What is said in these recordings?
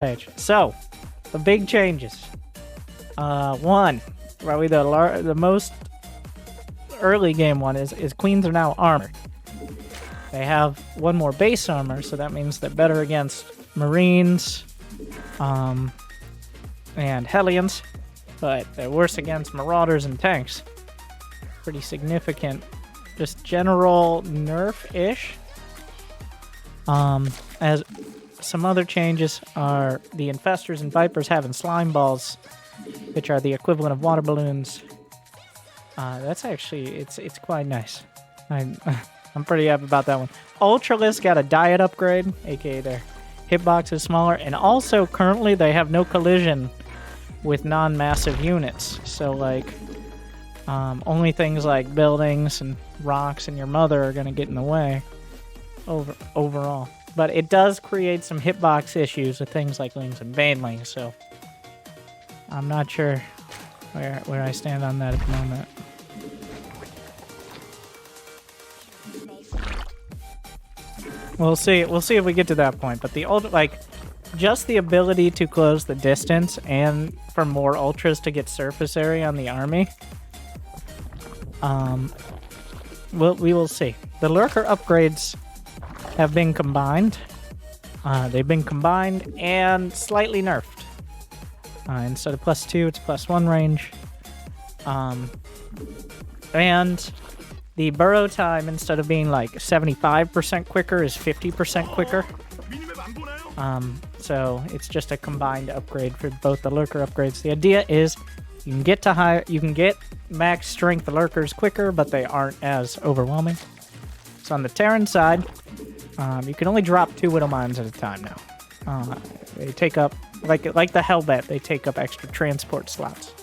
page. So, the big changes. One, probably the most early game one is queens are now armored. They have one more base armor, so that means they're better against marines, and Hellions, but they're worse against marauders and tanks. Pretty significant, just general nerf-ish. As some other changes are the Infestors and Vipers having slime balls, which are the equivalent of water balloons. That's actually, it's quite nice. I'm pretty happy about that one. Ultralisk got a diet upgrade, aka their hitbox is smaller, and also currently they have no collision with non-massive units. So like, only things like buildings and rocks and your mother are gonna get in the way overall. But it does create some hitbox issues with things like Lings and Banelings, so I'm not sure where I stand on that at the moment. We'll see if we get to that point. But just the ability to close the distance and for more ultras to get surface area on the army. We will see. The Lurker upgrades have been combined. They've been combined and slightly nerfed. Instead of +2, it's +1 range. And the burrow time, instead of being like 75% quicker, is 50% quicker. So it's just a combined upgrade for both the Lurker upgrades. The idea is you can get max strength Lurkers quicker, but they aren't as overwhelming. So on the Terran side, you can only drop 2 Widow Mines at a time now. They take up, like the Hellbat, they take up extra transport slots.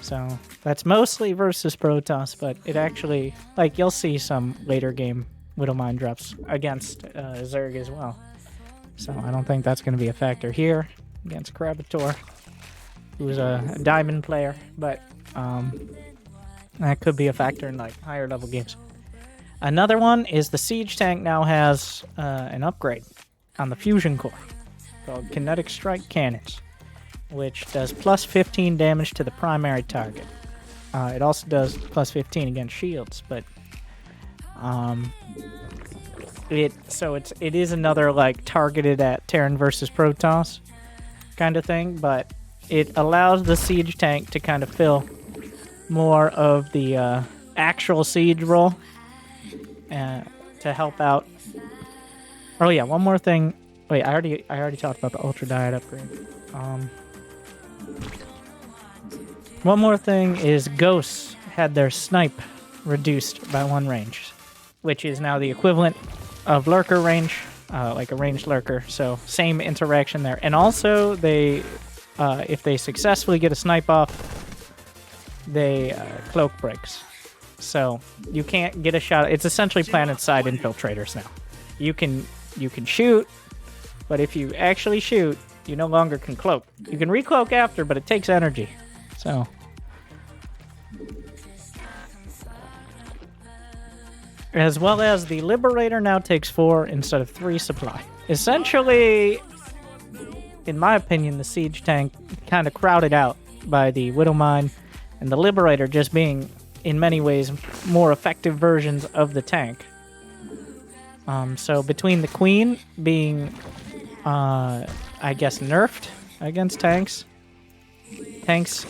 So that's mostly versus Protoss, but it actually, like, you'll see some later game Widow Mine drops against Zerg as well. So I don't think that's going to be a factor here against Krabator, who's a diamond player, but that could be a factor in like higher level games. Another one is the Siege Tank now has an upgrade on the Fusion Core called Kinetic Strike Cannons, which does +15 damage to the primary target. It also does +15 against shields, but it is another like targeted at Terran versus Protoss kind of thing, but it allows the Siege Tank to kind of fill more of the actual siege role to help out. Oh yeah, one more thing. Wait, I already talked about the Ultra Diet upgrade. One more thing is Ghosts had their snipe reduced by 1 range, which is now the equivalent of Lurker range, like a ranged Lurker. So same interaction there. And also they, if they successfully get a snipe off, they cloak breaks. So you can't get a shot. It's essentially planet side infiltrators now. You can shoot, but if you actually shoot, you no longer can cloak. You can recloak after, but it takes energy. So as well as the Liberator now takes 4 instead of 3 supply. Essentially, in my opinion, the Siege Tank kind of crowded out by the Widow Mine and the Liberator just being, in many ways, more effective versions of the tank. So between the Queen being, I guess, nerfed against tanks.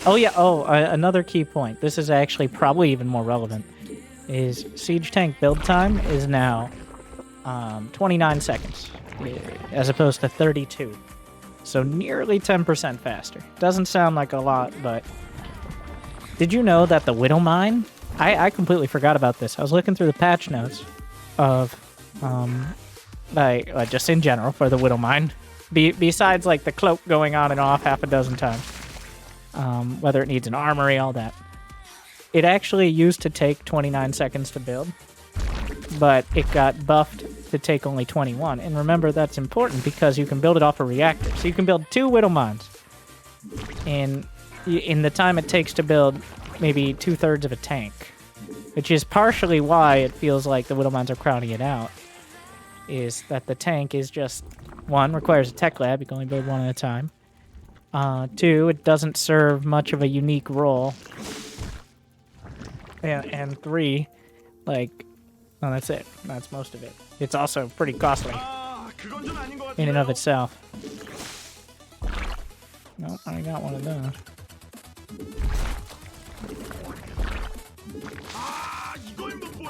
Oh yeah, another key point. This is actually probably even more relevant. Is Siege Tank build time is now 29 seconds, as opposed to 32. So nearly 10% faster. Doesn't sound like a lot, but did you know that the Widow Mine, I completely forgot about this. I was looking through the patch notes of, just in general for the Widow Mine, besides like the cloak going on and off half a dozen times, whether it needs an armory, all that. It actually used to take 29 seconds to build, but it got buffed to take only 21. And remember, that's important because you can build it off a reactor. So you can build 2 Widow Mines in the time it takes to build maybe 2/3 of a tank, which is partially why it feels like the Widow Mines are crowding it out. is that the tank is just, one, requires a tech lab. You can only build one at a time. Two, it doesn't serve much of a unique role. And three, like, well, that's it. That's most of it. It's also pretty costly in and of itself. Nope, I got one of those.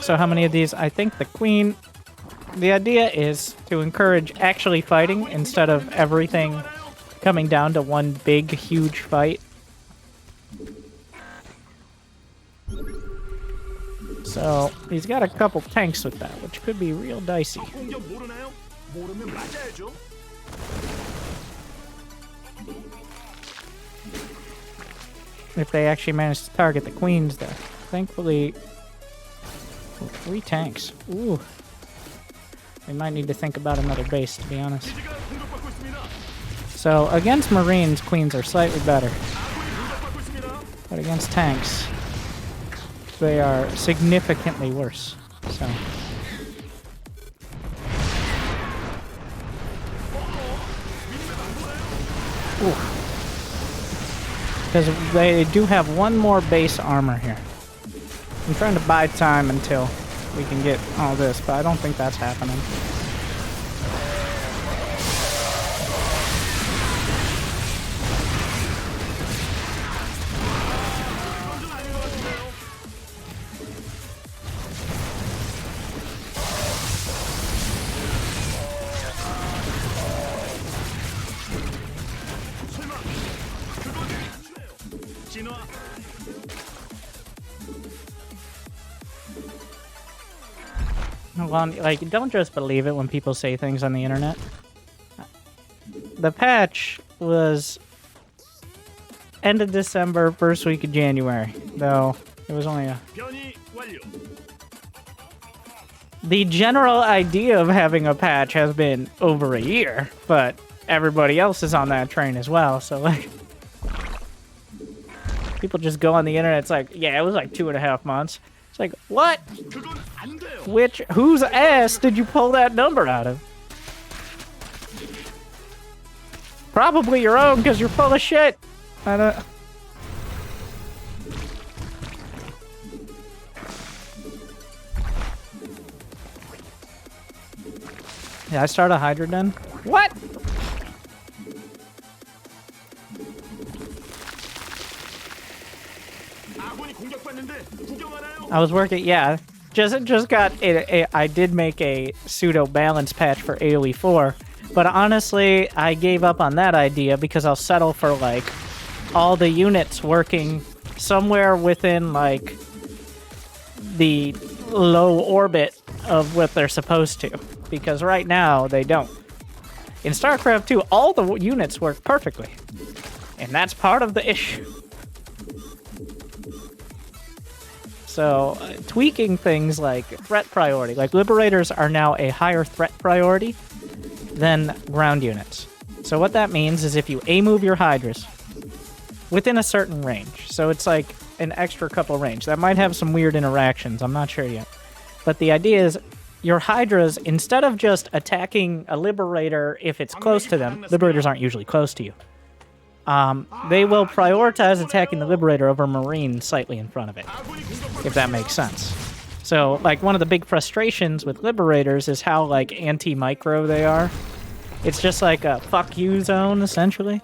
So how many of these? I think the queen... The idea is to encourage actually fighting instead of everything coming down to one big, huge fight. So he's got a couple tanks with that, which could be real dicey. If they actually manage to target the queens there. Thankfully... 3 tanks. Ooh. We might need to think about another base, to be honest. So, against Marines, queens are slightly better. But against tanks, they are significantly worse. So... Because they do have one more base armor here. I'm trying to buy time until we can get all this, but I don't think that's happening. Like, don't just believe it when people say things on the internet. The patch was end of December, first week of January, though it was only a... The general idea of having a patch has been over a year, but everybody else is on that train as well, so like... People just go on the internet, it's like, yeah, it was like 2.5 months. It's like, what? Whose ass did you pull that number out of? Probably your own, because you're full of shit. I don't... Yeah, I start a Hydra den. What? I was working, yeah. Just got I did make a pseudo balance patch for AoE 4, but honestly, I gave up on that idea because I'll settle for like all the units working somewhere within like the low orbit of what they're supposed to, because right now they don't. In Starcraft 2, all the units work perfectly, and that's part of the issue. So, tweaking things like threat priority, like Liberators are now a higher threat priority than ground units. So what that means is if you A-move your Hydras within a certain range, so it's like an extra couple range, that might have some weird interactions, I'm not sure yet. But the idea is your Hydras, instead of just attacking a Liberator if it's close to them, Liberators aren't usually close to you, they will prioritize attacking the Liberator over Marine slightly in front of it, if that makes sense. So, like, one of the big frustrations with Liberators is how, like, anti-micro they are. It's just like a fuck you zone, essentially.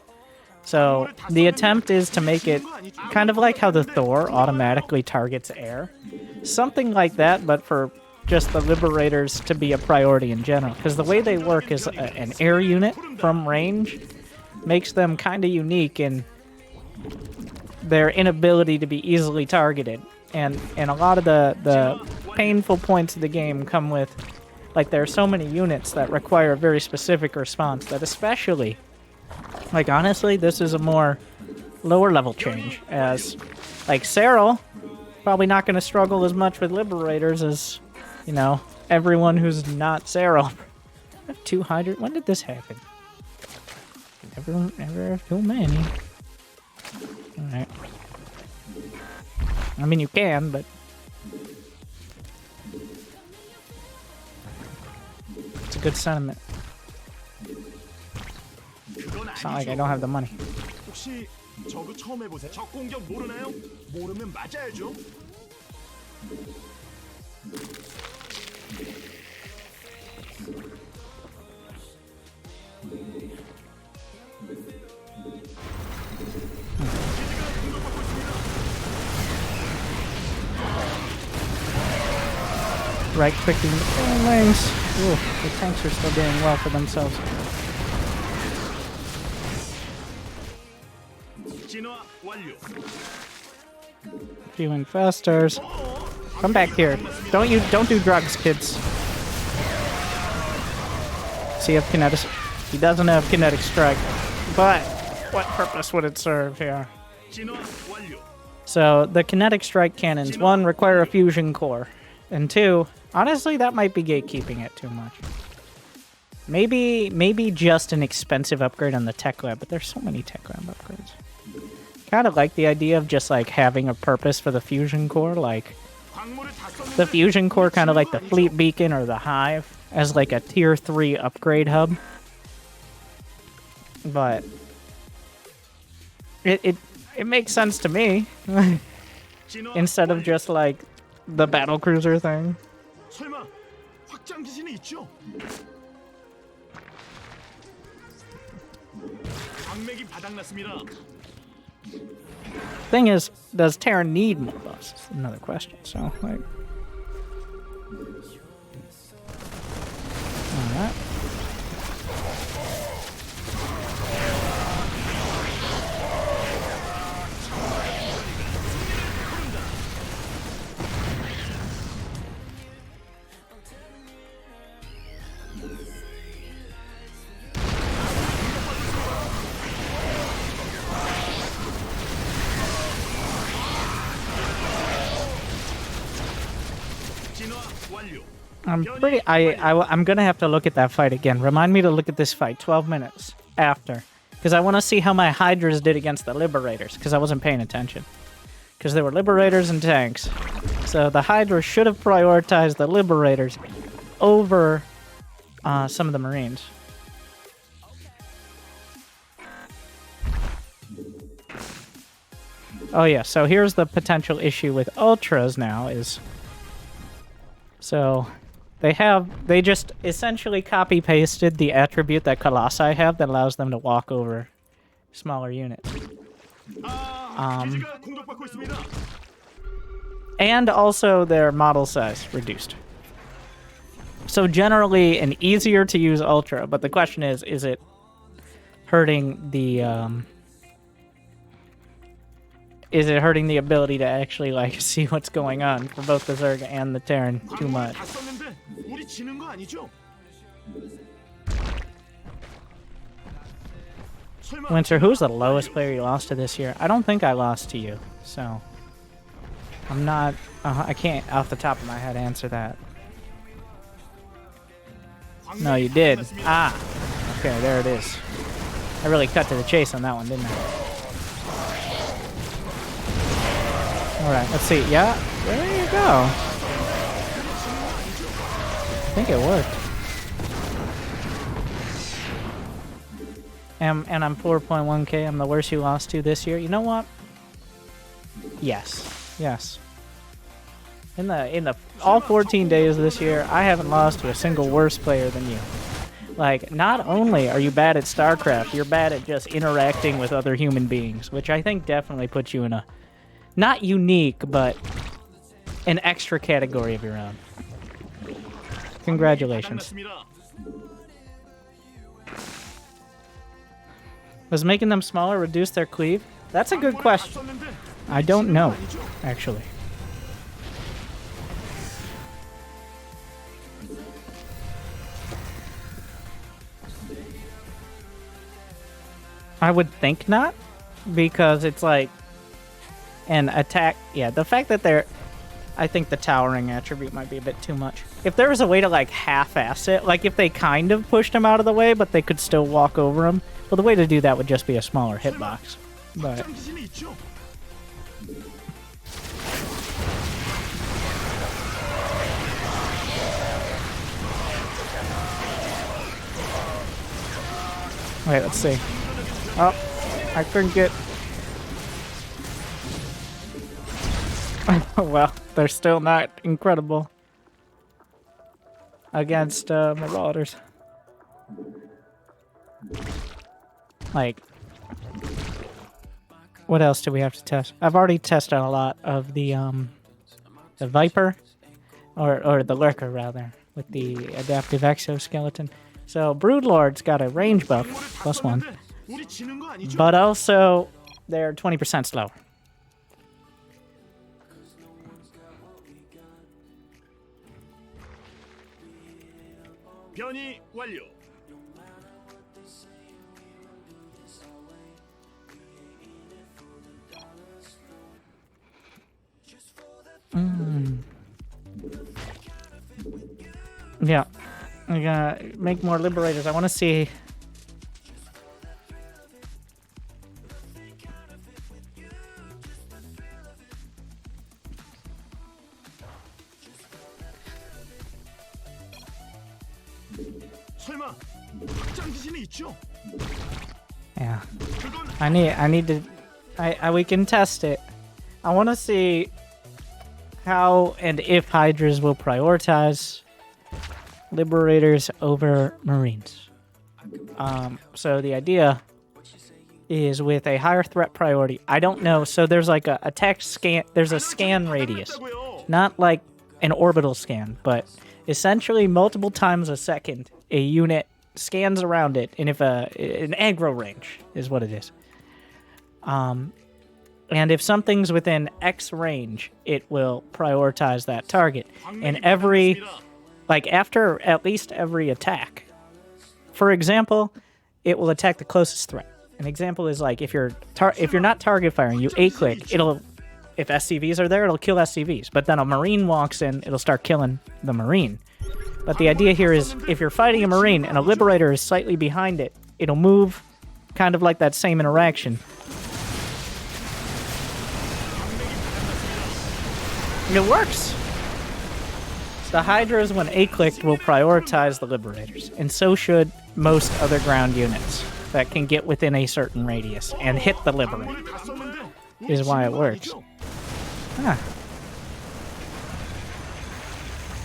So, the attempt is to make it kind of like how the Thor automatically targets air. Something like that, but for just the Liberators to be a priority in general. Because the way they work is an air unit from range makes them kind of unique in their inability to be easily targeted. And a lot of the painful points of the game come with, like, there are so many units that require a very specific response that especially, like, honestly, this is a more lower level change, as, like, Cyril, probably not going to struggle as much with Liberators as, you know, everyone who's not Cyril. I have 200. When did this happen? Never have too many. Alright. I mean, you can, but... It's a good sentiment. It's not like I don't have the money. 혹시 저그 처음 해보세요? 적 공격 모르나요? 모르면 맞아야죠. Right clicking the lanes. Ooh, the tanks are still doing well for themselves. 진화 완료. Few infestors. Come back here. Don't do drugs, kids. See if kinetic. He doesn't have kinetic strike, but what purpose would it serve here? 진화 완료. So the kinetic strike cannons, one, require a fusion core, and two, honestly, that might be gatekeeping it too much. Maybe just an expensive upgrade on the tech lab, but there's so many tech lab upgrades. Kind of like the idea of just like having a purpose for the fusion core, like the fusion core, kind of like the fleet beacon or the hive, as like a tier 3 upgrade hub. But it makes sense to me instead of just like the battle cruiser thing. 설마 확장 기신이 있죠? 광맥이 바닥났습니다. Thing is, does Terran need more buffs? That's another question. So, like, all right. I'm gonna have to look at that fight again. Remind me to look at this fight 12 minutes after, because I want to see how my Hydras did against the Liberators, because I wasn't paying attention. Because there were Liberators and tanks, so the Hydra should have prioritized the Liberators over some of the Marines. Oh yeah, so here's the potential issue with Ultras now is, so they just essentially copy pasted the attribute that Colossi have that allows them to walk over smaller units. And also their model size reduced. So generally an easier to use Ultra, but the question is it hurting the ability to actually like see what's going on for both the Zerg and the Terran too much? Winter, who's the lowest player you lost to this year? I don't think I lost to you, so I'm not. I can't off the top of my head answer that. No, you did. Ah, okay, there it is. I really cut to the chase on that one, didn't I? All right, let's see. Yeah, there you go. I think it worked. And I'm 4.1k. I'm the worst you lost to this year. You know what? Yes. In the all 14 days this year, I haven't lost to a single worse player than you. Like, not only are you bad at StarCraft, you're bad at just interacting with other human beings, which I think definitely puts you in a not unique, but an extra category of your own. Congratulations. Was making them smaller reduce their cleave? That's a good question. I don't know, actually. I would think not, because it's like an attack. Yeah, the fact that they're... I think the towering attribute might be a bit too much. If there was a way to like half-ass it, like if they kind of pushed him out of the way, but they could still walk over him, well, the way to do that would just be a smaller hitbox. But Wait, let's see. Oh, I couldn't get... Well, they're still not incredible against Marauders. Like, what else do we have to test? I've already tested a lot of the Viper, or the Lurker rather, with the adaptive exoskeleton. So Broodlord's got a range buff, +1, but also they're 20% slower. 변이 완료. Yeah, I gotta make more Liberators. I want to see. 설마 확장 지진이 있죠? Yeah, I need to. We can test it. I want to see how and if Hydras will prioritize Liberators over Marines. So the idea is with a higher threat priority. I don't know. So there's like a attack scan. There's a scan radius, not like an orbital scan, but essentially multiple times a second a unit scans around it, and if an aggro range is what it is. And if something's within X range, it will prioritize that target. And every, like after at least every attack, for example, it will attack the closest threat. An example is like if you're not target firing, you A-click, if SCVs are there, it'll kill SCVs. But then a Marine walks in, it'll start killing the Marine. But the idea here is if you're fighting a Marine and a Liberator is slightly behind it, it'll move kind of like that same interaction. It works. The Hydras, when A-clicked, will prioritize the Liberators, and so should most other ground units that can get within a certain radius and hit the Liberator, is why it works. Huh.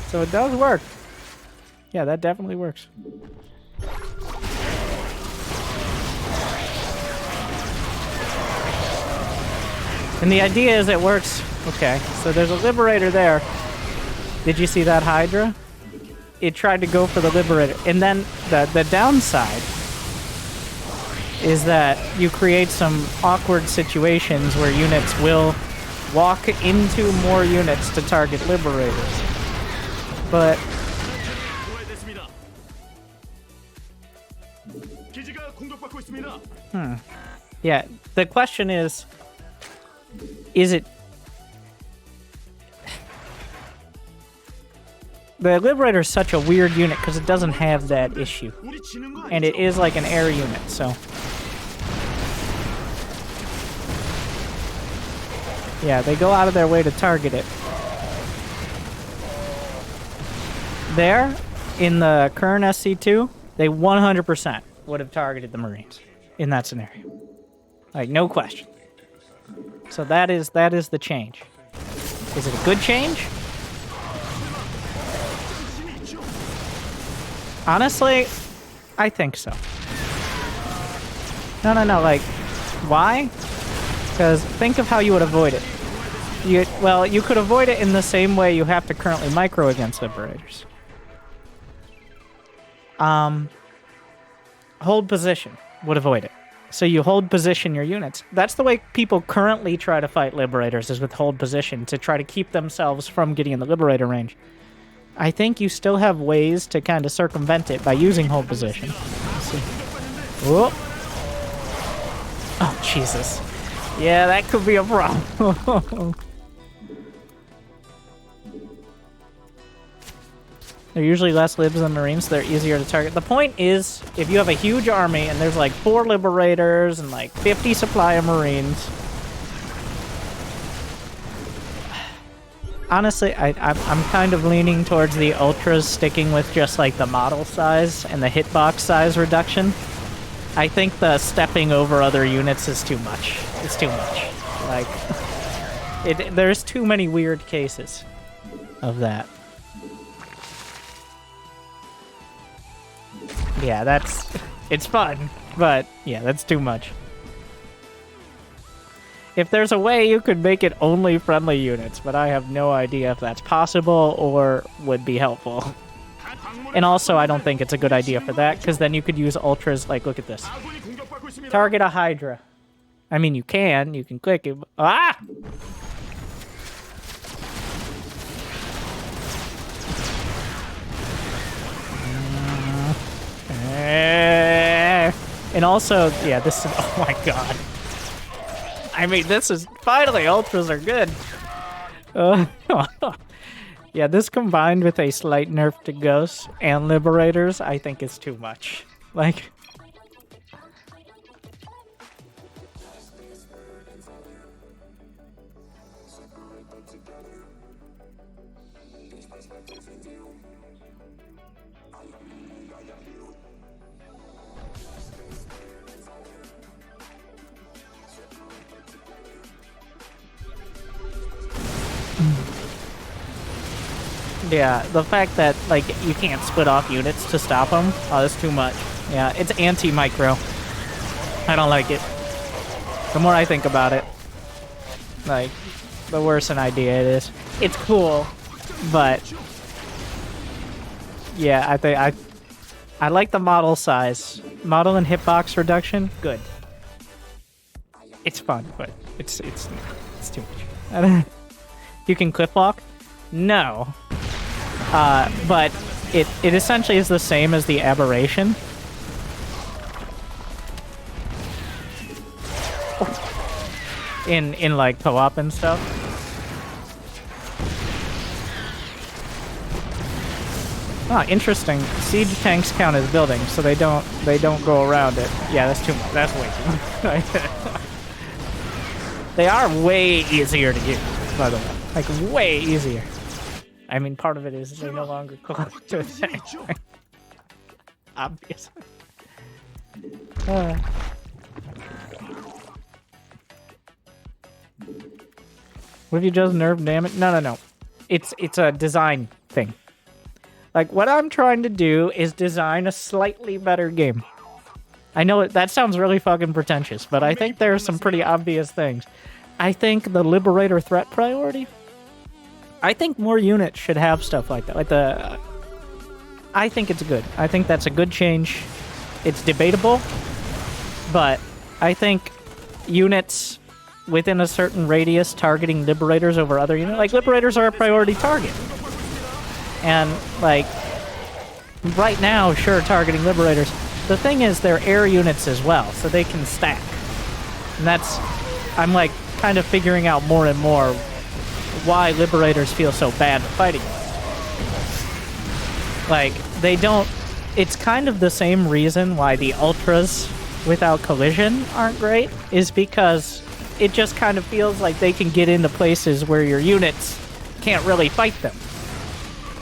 So it does work. Yeah, that definitely works. And the idea is it works. Okay, so there's a Liberator there. Did you see that Hydra? It tried to go for the Liberator. And then the downside is that you create some awkward situations where units will walk into more units to target Liberators. But yeah, the question is it... The Liberator is such a weird unit because it doesn't have that issue. And it is like an air unit, so... Yeah, they go out of their way to target it. There, in the current SC2, they 100% would have targeted the Marines in that scenario. Like, no question. So that is the change. Is it a good change? Honestly, I think so. No, like, why? Because think of how you would avoid it. You could avoid it in the same way you have to currently micro against Liberators. Hold position would avoid it. So you hold position your units. That's the way people currently try to fight Liberators, is with hold position, to try to keep themselves from getting in the Liberator range. I think you still have ways to kind of circumvent it by using hold position. Let's see. Whoop. Oh, Jesus. Yeah, that could be a problem. They're usually less libs than Marines, so they're easier to target. The point is, if you have a huge army and there's like 4 Liberators and like 50 supply of Marines... Honestly, I'm kind of leaning towards the Ultras sticking with just like the model size and the hitbox size reduction. I think the stepping over other units is too much. It's too much. Like, there's too many weird cases of that. Yeah, it's fun, but yeah, that's too much. If there's a way you could make it only friendly units, but I have no idea if that's possible or would be helpful. And also, I don't think it's a good idea for that, because then you could use ultras, like, look at this. Target a Hydra. I mean, you can click it. Ah! And also, yeah, this is, oh my god. I mean, this is, finally, ultras are good. Yeah, this combined with a slight nerf to Ghosts and Liberators, I think is too much. Like... Yeah, the fact that, like, you can't split off units to stop them, oh, that's too much. Yeah, it's anti-micro. I don't like it. The more I think about it, like, the worse an idea it is. It's cool, but... Yeah, I think I like the model size. Model and hitbox reduction, good. It's fun, but it's too much. You can clip walk? No. But it essentially is the same as the aberration. In like co-op and stuff. Ah, interesting. Siege tanks count as buildings, so they don't go around it. Yeah, that's too much. That's way too much. They are way easier to use, by the way. Like, way easier. I mean, part of it is they no longer collect to attack. Obviously. What if you just nerf damage? No. It's a design thing. Like, what I'm trying to do is design a slightly better game. I know that sounds really fucking pretentious, but I think there are some pretty obvious things. I think the Liberator threat priority... I think more units should have stuff like that. Like I think it's good. I think that's a good change. It's debatable, but I think units within a certain radius targeting Liberators over other units... Like, Liberators are a priority target. And, like, right now, sure, targeting Liberators. The thing is, they're air units as well, so they can stack. And that's... I'm, like, kind of figuring out more and more why Liberators feel so bad fighting. Like, they don't... It's kind of the same reason why the Ultras without collision aren't great, is because it just kind of feels like they can get into places where your units can't really fight them.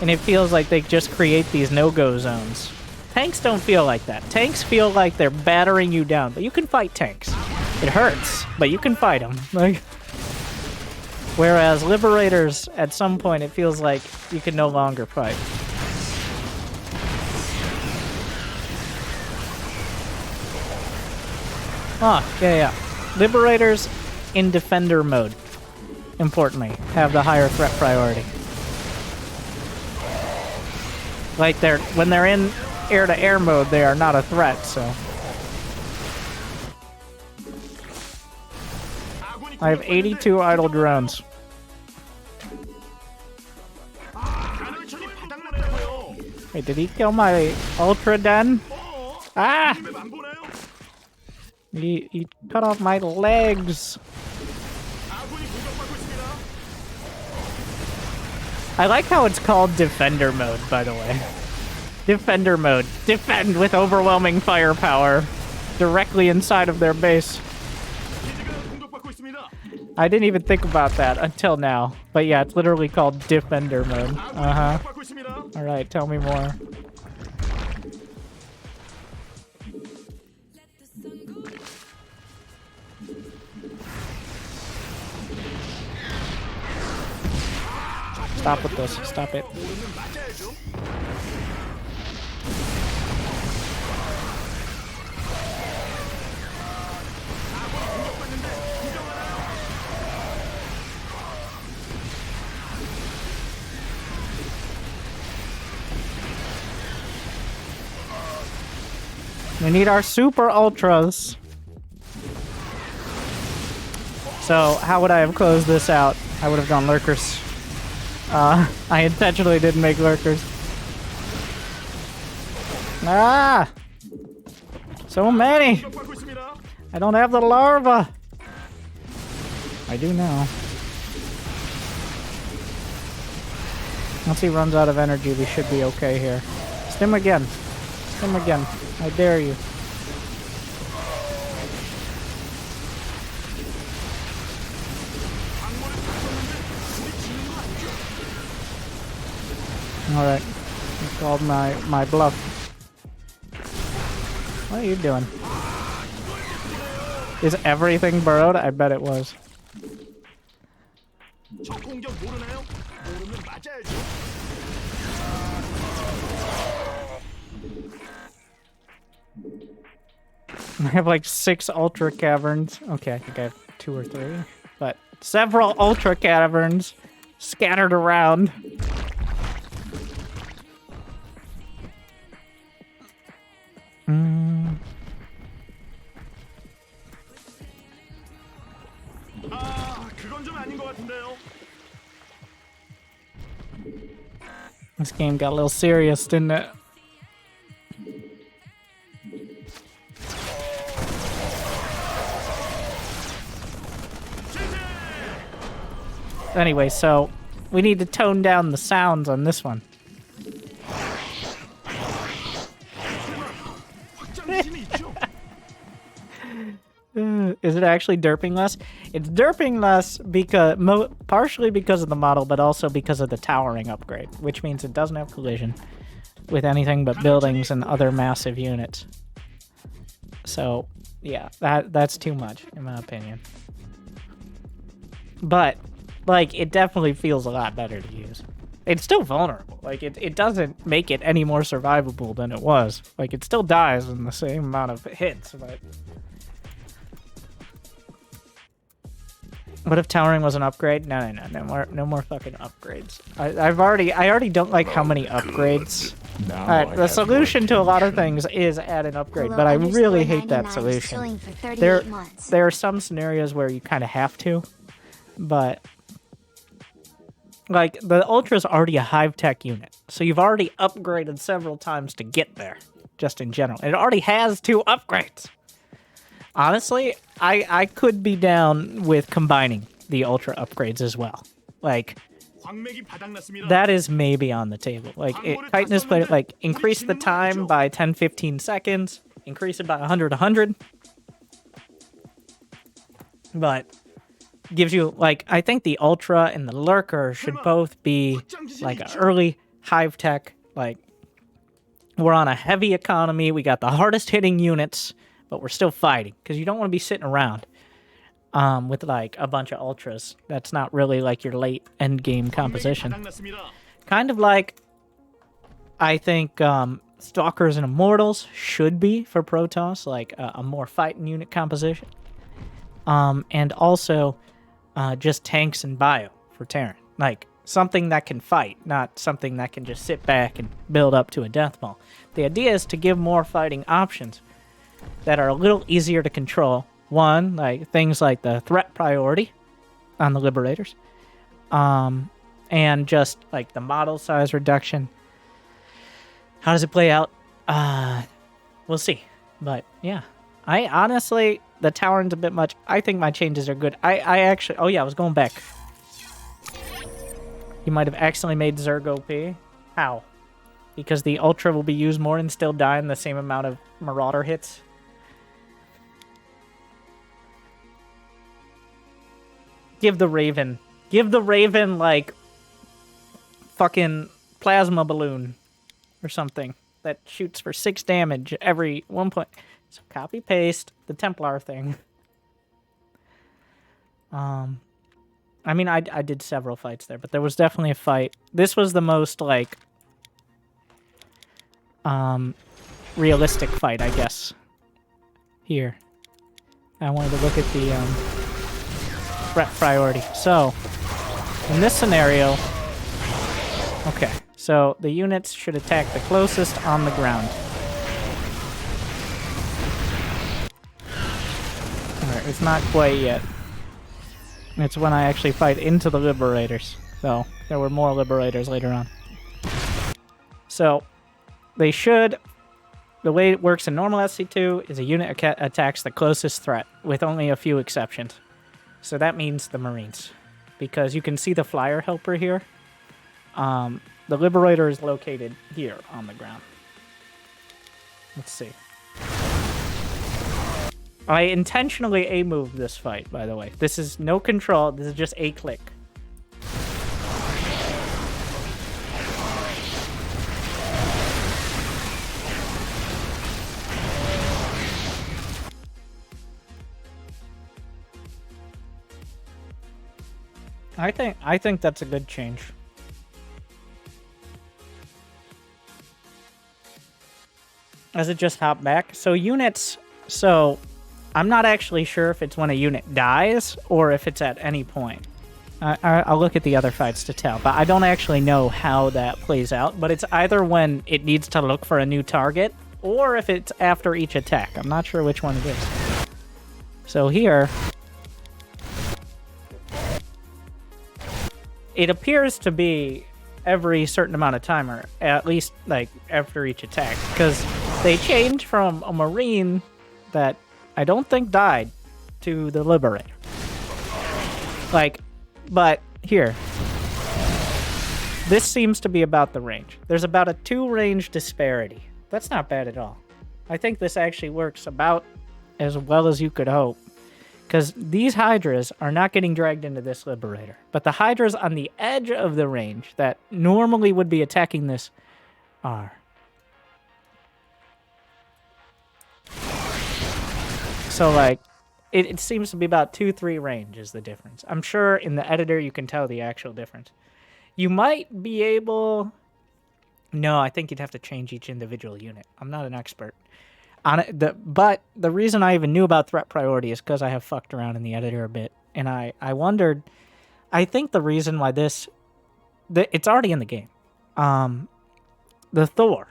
And it feels like they just create these no-go zones. Tanks don't feel like that. Tanks feel like they're battering you down, but you can fight tanks. It hurts, but you can fight them. Like... Whereas Liberators, at some point, it feels like you can no longer fight. Yeah. Liberators in Defender mode, importantly, have the higher threat priority. Like, when they're in air-to-air mode, they are not a threat, so... I have 82 idle drones. Hey, did he kill my Ultra Den? Ah! He cut off my legs. I like how it's called Defender mode, by the way. Defender mode. Defend with overwhelming firepower directly inside of their base. I didn't even think about that until now. But yeah, it's literally called Defender mode. Uh-huh. Alright, tell me more. Stop with this. Stop it. 모르면 맞아야죠. 공격받는데 구경하나요? We need our super ultras. So, how would I have closed this out? I would have gone lurkers. I intentionally didn't make lurkers. Ah! So many! 공격받고 있습니다. I don't have the larva! I do now. Once he runs out of energy, we should be okay here. Stim again. Stim again. I dare you. Alright. You called my bluff. What are you doing? Is everything burrowed? I bet it was. 적 공격 모르나요? 모르면 맞아야죠. I have like 6 ultra caverns. Okay, I think I have 2 or 3. But several ultra caverns scattered around. 아, 그건 좀 아닌 것 같은데요. This game got a little serious, didn't it? Anyway, so we need to tone down the sounds on this one. 확장신이 있죠. Is it actually derping less? It's derping less because partially because of the model, but also because of the towering upgrade, which means it doesn't have collision with anything but buildings and other massive units. So, yeah, that's too much, in my opinion. But, like, it definitely feels a lot better to use. It's still vulnerable. Like, it doesn't make it any more survivable than it was. Like, it still dies in the same amount of hits, but... What if towering was an upgrade? No more fucking upgrades. I already don't like how many upgrades. Alright, the solution to a lot of things is add an upgrade, but I really hate that solution. There are some scenarios where you kind of have to, but like the Ultra's already a hive tech unit, so you've already upgraded several times to get there. Just in general, it already has 2 upgrades. Honestly, I could be down with combining the Ultra upgrades as well. Like, 광맥이 바닥났습니다. that is maybe on the table. Like, tightness play, like, increase the time by 10-15 seconds, increase it by 100. But gives you, like, I think the Ultra and the Lurker should both be, like, an early hive tech. Like, we're on a heavy economy, we got the hardest hitting units, but we're still fighting, because you don't want to be sitting around with, like, a bunch of Ultras. That's not really, like, your late end-game composition. Kind of like, I think, Stalkers and Immortals should be for Protoss, like, a more fighting unit composition. And also, just tanks and bio for Terran. Like, something that can fight, not something that can just sit back and build up to a death ball. The idea is to give more fighting options that are a little easier to control. One, like things like the threat priority on the Liberators, and just like the model size reduction. How does it play out? We'll see. But yeah, I honestly, the Towern's a bit much. I think my changes are good. I actually, oh yeah, I was going back. You might have accidentally made Zerg OP. How? Because the Ultra will be used more and still die in the same amount of Marauder hits. Give the Raven, like, fucking plasma balloon or something that shoots for 6 damage every 1 point. So copy paste the Templar thing. I mean, I did several fights there, but there was definitely a fight. This was the most, like, realistic fight, I guess. Here. I wanted to look at the, threat priority. So, in this scenario... Okay, so the units should attack the closest on the ground. Alright, it's not quite yet. It's when I actually fight into the Liberators. So, there were more Liberators later on. So, they should... The way it works in normal SC2 is a unit attacks the closest threat, with only a few exceptions. So that means the Marines. Because you can see the flyer helper here. The Liberator is located here on the ground. Let's see. I intentionally A-moved this fight, by the way. This is no control, this is just A-click. I think that's a good change. Does it just hop back? So units... So, I'm not actually sure if it's when a unit dies or if it's at any point. I'll look at the other fights to tell, but I don't actually know how that plays out. But it's either when it needs to look for a new target or if it's after each attack. I'm not sure which one it is. So here... It appears to be every certain amount of time, or at least, like, after each attack. Because they changed from a Marine that I don't think died to the Liberator. Like, but here. This seems to be about the range. There's about a 2 range disparity. That's not bad at all. I think this actually works about as well as you could hope. Because these Hydras are not getting dragged into this Liberator. But the Hydras on the edge of the range that normally would be attacking this are. So, like, it seems to be about 2-3 range is the difference. I'm sure in the editor you can tell the actual difference. You might be able... No, I think you'd have to change each individual unit. I'm not an expert. On it, but the reason I even knew about threat priority is because I have fucked around in the editor a bit. And I wondered... I think the reason why this... it's already in the game. The Thor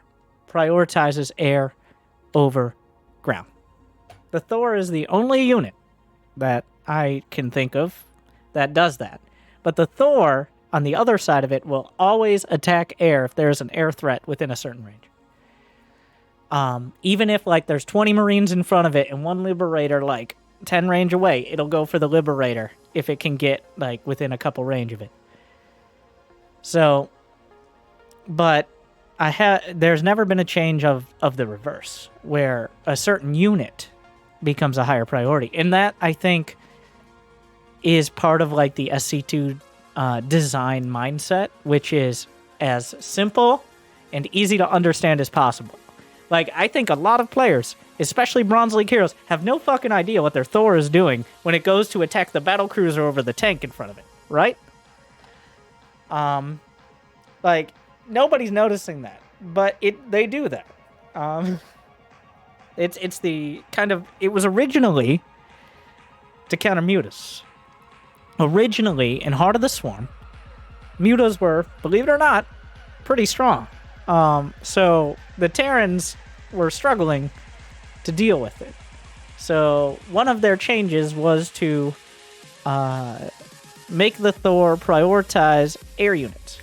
prioritizes air over ground. The Thor is the only unit that I can think of that does that. But the Thor, on the other side of it, will always attack air if there's an air threat within a certain range. Even if, like, there's 20 Marines in front of it and one Liberator, like, 10 range away, it'll go for the Liberator if it can get, like, within a couple range of it. So, but there's never been a change of the reverse, where a certain unit becomes a higher priority. And that, I think, is part of, like, the SC2 design mindset, which is as simple and easy to understand as possible. Like, I think a lot of players, especially Bronze League heroes, have no fucking idea what their Thor is doing when it goes to attack the battlecruiser over the tank in front of it, right? Like, nobody's noticing that, but they do that. It's the kind of... It was originally to counter mutas. Originally, in Heart of the Swarm, mutas were, believe it or not, pretty strong. So the Terrans were struggling to deal with it. So one of their changes was to make the Thor prioritize air units.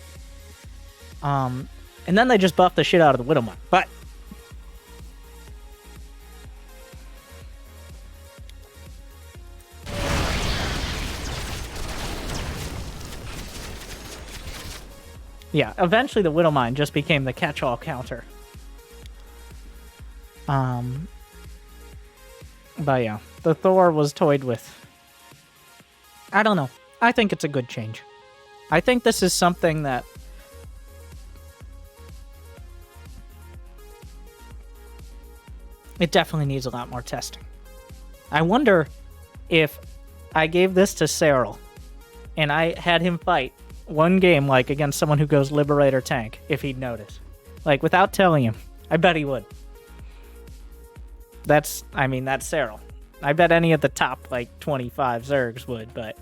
And then they just buffed the shit out of the Widow Mine. But yeah, eventually the Widow Mine just became the catch-all counter. But yeah, the Thor was toyed with. I don't know. I think it's a good change. I think this is something that... It definitely needs a lot more testing. I wonder if I gave this to Cyril and I had him fight one game, like, against someone who goes Liberator tank, if he'd notice. Like, without telling him. I bet he would. That's Cyril. I bet any of the top, like, 25 Zergs would, but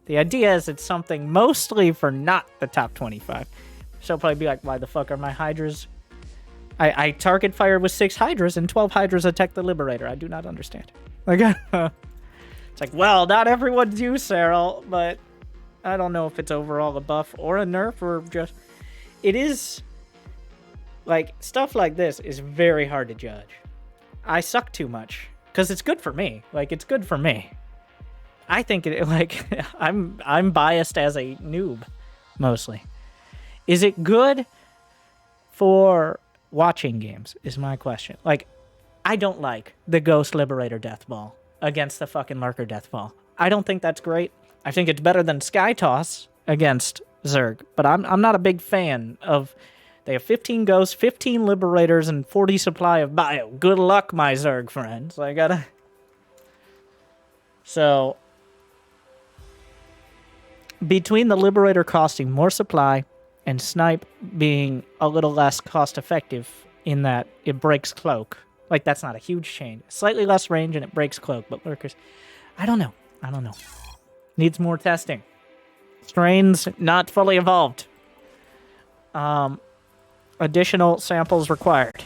the idea is it's something mostly for not the top 25. So probably be like, why the fuck are my Hydras? I target fired with 6 Hydras, and 12 Hydras attack the Liberator. I do not understand. Like, it's like, well, not everyone's you, Cyril, but I don't know if it's overall a buff or a nerf or just... It is... Like, stuff like this is very hard to judge. I suck too much, because it's good for me. Like, it's good for me. I think it, like, I'm biased as a noob, mostly. Is it good for watching games, is my question. Like, I don't like the Ghost Liberator Deathball against the fucking Lurker Deathball. I don't think that's great. I think it's better than Sky Toss against Zerg, but I'm not a big fan of... They have 15 Ghosts, 15 Liberators, and 40 supply of Bio. Good luck, my Zerg friends. I gotta... So... Between the Liberator costing more supply and Snipe being a little less cost-effective in that it breaks Cloak. Like, that's not a huge change. Slightly less range and it breaks Cloak, but Lurkers... I don't know. Needs more testing. Strains not fully evolved. Additional samples required.